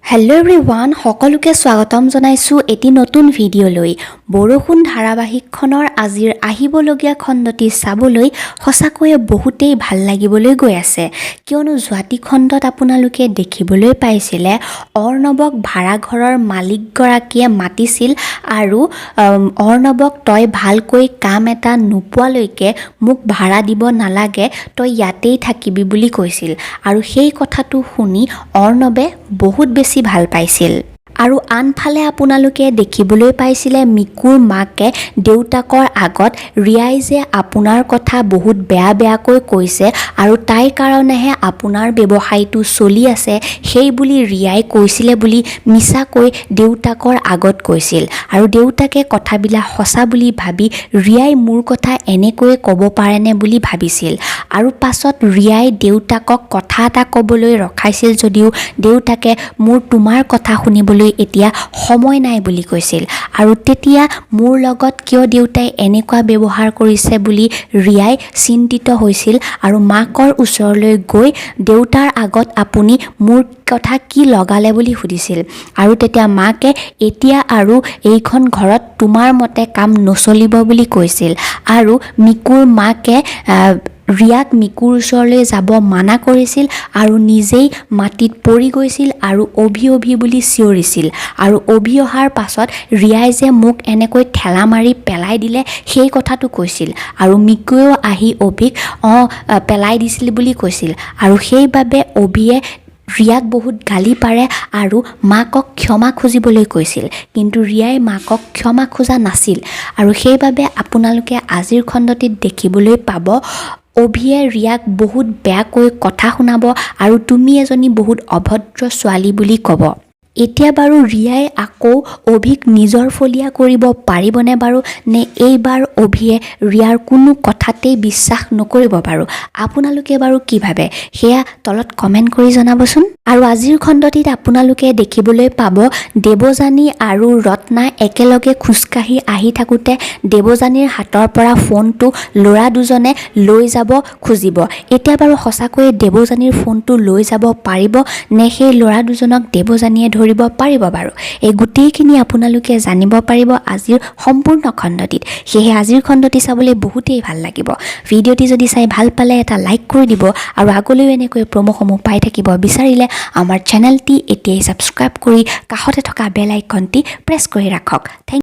hello' everyone সকলোকে স্বাগতম জনাইছো এটি নতুন ভিডিঅ'লৈ বৰষুণ ধাৰাবাহিকখনৰ আজিৰ আহিবলগীয়া খণ্ডটি চাবলৈ সঁচাকৈয়ে বহুতেই ভাল লাগিবলৈ গৈ আছে কিয়নো যোৱাটি খণ্ডত আপোনালোকে দেখিবলৈ পাইছিলে অৰ্ণৱক ভাড়াঘৰৰ মালিকগৰাকীয়ে মাতিছিল আৰু অৰ্ণৱক তই ভালকৈ কাম এটা নোপোৱালৈকে মোক ভাড়া দিব নালাগে তই ইয়াতেই থাকিবি বুলি কৈছিল আৰু সেই কথাটো শুনি অৰ্ণৱে বহুত বেছি ভাল পাইছিল আৰু আনফালে আপোনালোকে দেখিবলৈ পাইছিলে মিকুৰ মাকে দেউতাকৰ আগত ৰিয়াই যে আপোনাৰ কথা বহুত বেয়াকৈ কৈছে আৰু তাইৰ কাৰণেহে আপোনাৰ ব্যৱসায়টো চলি আছে সেই বুলি ৰিয়াই কৈছিলে বুলি মিছাকৈ দেউতাকৰ আগত কৈছিল আৰু দেউতাকে কথাবিলাক সঁচা বুলি ভাবি ৰিয়াই মোৰ কথা এনেকৈ ক'ব পাৰেনে বুলি ভাবিছিল আৰু পাছত ৰিয়াই দেউতাকক কথা এটা ক'বলৈ ৰখাইছিল যদিও দেউতাকে মোৰ তোমাৰ কথা শুনিবলৈ এতিয়া সময় নাই বুলি কৈছিল আৰু তেতিয়া মোৰ লগত কিয় দেউতাই এনেকুৱা ব্যৱহাৰ কৰিছে বুলি ৰিয়াই চিন্তিত হৈছিল আৰু মাকৰ ওচৰলৈ গৈ দেউতাৰ আগত আপুনি মোৰ কথা কি লগালে বুলি সুধিছিল আৰু তেতিয়া মাকে এতিয়া আৰু এইখন ঘৰত তোমাৰ মতে কাম নচলিব বুলি কৈছিল আৰু মিকুৰ মাকে ৰিয়াক মিকুৰ ওচৰলৈ যাব মানা কৰিছিল আৰু নিজেই মাটিত পৰি গৈছিল আৰু অভি বুলি চিঞৰিছিল আৰু অভি অহাৰ পাছত ৰিয়াই যে মোক এনেকৈ ঠেলা মাৰি পেলাই দিলে সেই কথাটো কৈছিল আৰু মিকুৱেও আহি অভিক পেলাই দিছিল বুলি কৈছিল আৰু সেইবাবে অভিয়ে ৰিয়াক বহুত গালি পাৰে আৰু মাকক ক্ষমা খুজিবলৈ কৈছিল কিন্তু ৰিয়াই মাকক ক্ষমা খোজা নাছিল আৰু সেইবাবে আপোনালোকে আজিৰ খণ্ডটিত দেখিবলৈ পাব অভিয়ে ৰিয়াক বহুত বেয়াকৈ কথা শুনাব আৰু তুমি এজনী বহুত অভদ্ৰ ছোৱালী বুলি ক'ব এতিয়া বাৰু ৰিয়াই আকৌ অভিক নিজৰ ফলীয়া কৰিব পাৰিবনে বাৰু নে এইবাৰ অভিয়ে ৰিয়াৰ কোনো কথাতেই বিশ্বাস নকৰিব বাৰু আপোনালোকে বাৰু কি ভাবে সেয়া তলত কমেণ্ট কৰি জনাবচোন আৰু আজিৰ খণ্ডটিত আপোনালোকে দেখিবলৈ পাব দেৱযানী আৰু ৰত্না একেলগে খোজকাঢ়ি আহি থাকোঁতে দেৱযানীৰ হাতৰ পৰা ফোনটো ল'ৰা দুজনে লৈ যাব খুজিব এতিয়া বাৰু সঁচাকৈয়ে দেৱযানীৰ ফোনটো লৈ যাব পাৰিব নে সেই ল'ৰা দুজনক দেৱযানীয়ে ধৰিব পাৰিব বাৰু এই গোটেইখিনি আপোনালোকে জানিব পাৰিব আজিৰ সম্পূৰ্ণ খণ্ডটিত সেয়ে আজিৰ খণ্ডটি চাবলৈ বহুতেই ভাল লাগিব ভিডিঅ'টি যদি চাই ভাল পালে এটা লাইক কৰি দিব আৰু আগলৈও এনেকৈ প্ৰমোসমূহ পাই থাকিব বিচাৰিলে আমাৰ চেনেলটি এতিয়াই ছাবস্ক্ৰাইব কৰি কাষতে থকা বেল আইকনটি প্ৰেছ কৰি ৰাখক